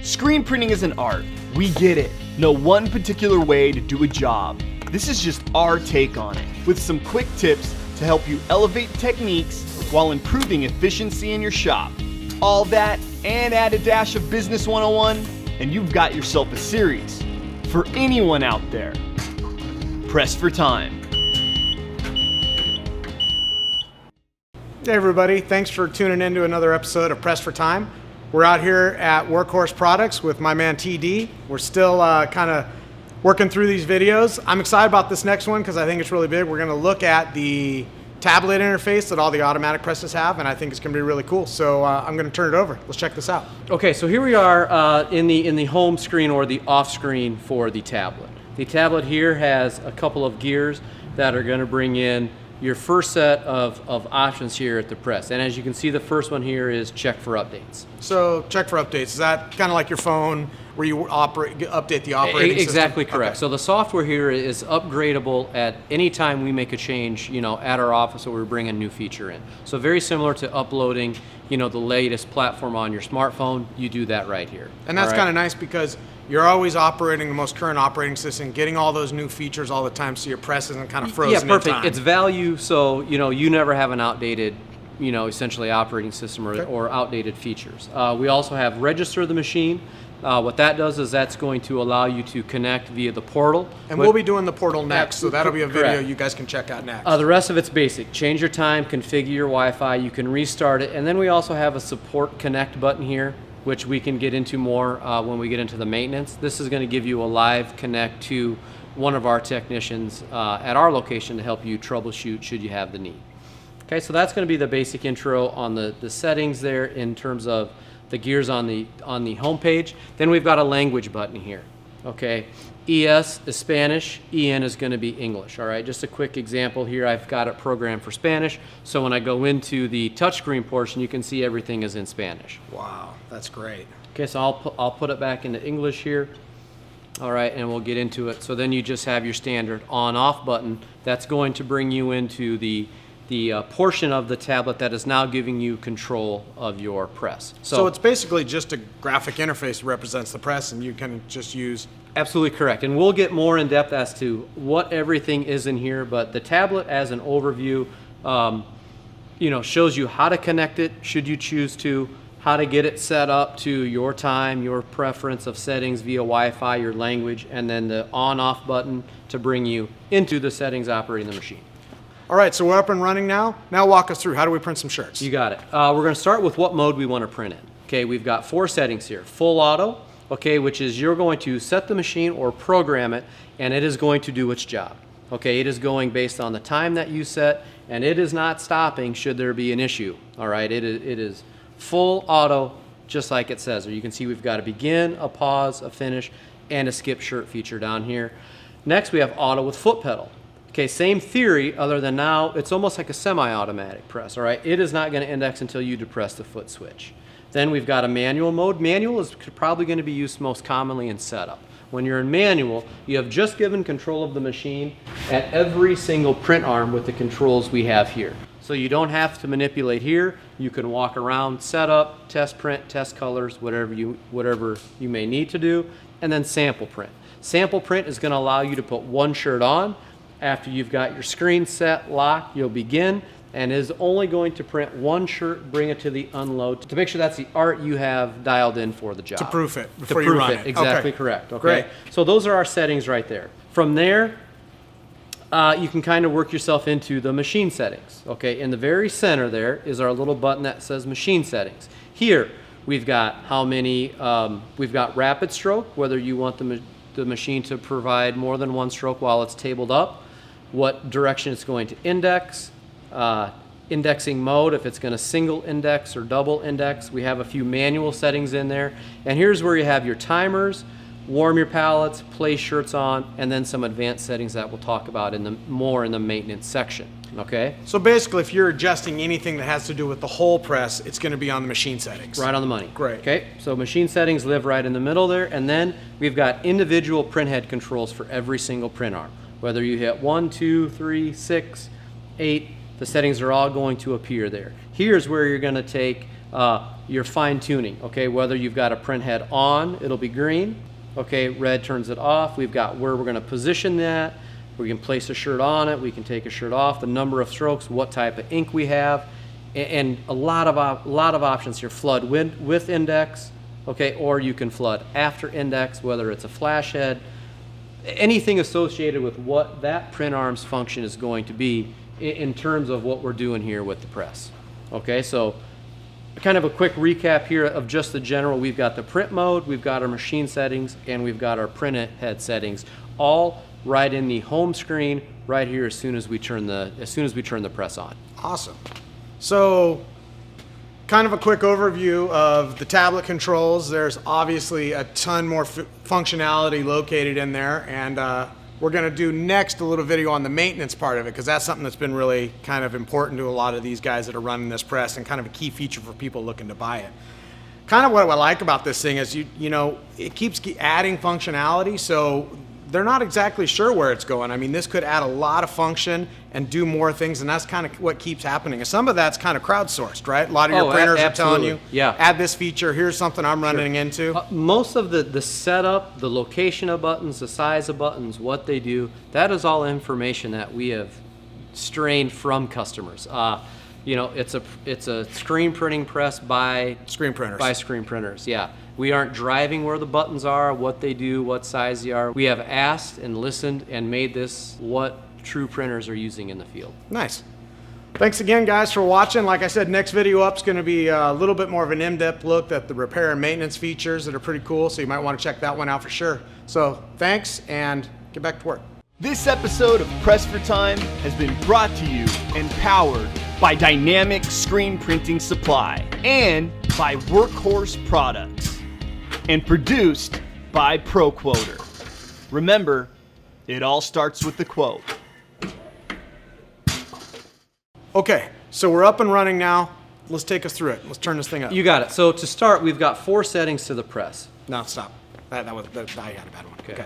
Screen printing is an art. We get it. No one particular way to do a job. This is just our take on it, with some quick tips to help you elevate techniques while improving efficiency in your shop. All that and add a dash of Business 101, and you've got yourself a series for anyone out there. Press for time. Hey everybody, thanks for tuning in to another episode of Press for Time. We're out here at Workhorse Products with my man TD. We're still kind of working through these videos. I'm excited about this next one because I think it's really big. We're going to look at the tablet interface that all the automatic presses have, and I think it's going to be really cool. So I'm going to turn it over. Let's check this out. Okay, so here we are in the home screen or the off screen for the tablet. The tablet here has a couple of gears that are going to bring in your first set of options here at the press. And as you can see, the first one here is check for updates. So check for updates, is that kind of like your phone where you update the operating system? Exactly correct. Okay. So the software here is upgradable at any time we make a change, at our office or we bring a new feature in. So very similar to uploading, the latest platform on your smartphone, you do that right here. And that's kind of nice because you're always operating the most current operating system, getting all those new features all the time, so your press isn't kind of frozen. Yeah, perfect. In time. It's value, so you never have an outdated, essentially operating system or outdated features. We also have register the machine. What that does is that's going to allow you to connect via the portal. And we'll be doing the portal next, so that'll be a video correct. you guys can check out next. The rest of it's basic. Change your time, configure your Wi-Fi, you can restart it, and then we also have a support connect button here, which we can get into more when we get into the maintenance. This is going to give you a live connect to one of our technicians at our location to help you troubleshoot should you have the need. Okay, so that's going to be the basic intro on the settings there in terms of the gears on the home page. Then we've got a language button here. Okay, ES is Spanish, EN is going to be English. All right, just a quick example here. I've got it programmed for Spanish, so when I go into the touchscreen portion, you can see everything is in Spanish. Wow, that's great. Okay, so I'll put it back into English here. All right, and we'll get into it. So then you just have your standard on-off button. That's going to bring you into the portion of the tablet that is now giving you control of your press. So it's basically just a graphic interface that represents the press, and you can just use... Absolutely correct. And we'll get more in depth as to what everything is in here, but the tablet as an overview, shows you how to connect it, should you choose to, how to get it set up to your time, your preference of settings via Wi-Fi, your language, and then the on-off button to bring you into the settings operating the machine. All right, so we're up and running now. Now walk us through. How do we print some shirts? You got it. We're going to start with what mode we want to print in. Okay, we've got 4 settings here. Full auto, okay, which is you're going to set the machine or program it, and it is going to do its job. Okay, it is going based on the time that you set, and it is not stopping should there be an issue. All right, it is full auto, just like it says. Or you can see we've got a begin, a pause, a finish, and a skip shirt feature down here. Next, we have auto with foot pedal. Okay, same theory, other than now it's almost like a semi-automatic press, all right? It is not going to index until you depress the foot switch. Then we've got a manual mode. Manual is probably going to be used most commonly in setup. When you're in manual, you have just given control of the machine at every single print arm with the controls we have here. So you don't have to manipulate here. You can walk around, set up, test print, test colors, whatever you may need to do, and then sample print. Sample print is going to allow you to put one shirt on. After you've got your screen set, locked, you'll begin, and is only going to print one shirt, bring it to the unload to make sure that's the art you have dialed in for the job. To proof it before you run it. Exactly okay. Correct. Okay. Great. So those are our settings right there. From there, you can kind of work yourself into the machine settings. Okay. In the very center there is our little button that says machine settings. Here we've got how many. We've got rapid stroke, whether you want the machine to provide more than one stroke while it's tabled up. What direction it's going to index, indexing mode, if it's going to single index or double index. We have a few manual settings in there. And here's where you have your timers, warm your pallets, place shirts on, and then some advanced settings that we'll talk about more in the maintenance section. Okay? So basically, if you're adjusting anything that has to do with the whole press, it's going to be on the machine settings. Right on the money. Great. Okay, so machine settings live right in the middle there, and then we've got individual print head controls for every single print arm. Whether you hit 1, 2, 3, 6, 8, the settings are all going to appear there. Here's where you're going to take Your fine tuning, okay, whether you've got a print head on, it'll be green, okay, red turns it off. We've got where we're going to position that. We can place a shirt on it, we can take a shirt off, the number of strokes, what type of ink we have, and a lot of options here. Flood with index, okay, or you can flood after index, whether it's a flash head, anything associated with what that print arm's function is going to be in terms of what we're doing here with the press. Okay, so kind of a quick recap here of just the general. We've got the print mode, we've got our machine settings, and we've got our print head settings, all right in the home screen right here as soon as we turn the press on. Awesome. So kind of a quick overview of the tablet controls. There's obviously a ton more functionality located in there, and we're going to do next a little video on the maintenance part of it, because that's something that's been really kind of important to a lot of these guys that are running this press, and kind of a key feature for people looking to buy it. Kind of what I like about this thing is you know, it keeps adding functionality, so they're not exactly sure where it's going. I mean, this could add a lot of function and do more things, and that's kind of what keeps happening. And some of that's kind of crowdsourced, right? A lot of your printers are telling you, yeah, add this feature, here's something I'm running into. Most of the setup, the location of buttons, the size of buttons, what they do, that is all information that we have strained from customers. You know, it's a screen printing press by screen printers. By screen printers, yeah. We aren't driving where the buttons are, what they do, what size they are. We have asked and listened and made this what true printers are using in the field. Nice. Thanks again, guys, for watching. Like I said, next video up is going to be a little bit more of an in-depth look at the repair and maintenance features that are pretty cool, so you might want to check that one out for sure. So thanks, and get back to work. This episode of Press for Time has been brought to you and powered by Dynamic Screen Printing Supply and by Workhorse Products, and produced by ProQuoter. Remember, it all starts with the quote. Okay, so we're up and running now. Let's take us through it. Let's turn this thing up. You got it. So to start, we've got 4 settings to the press. No, stop. I had a bad one. Okay.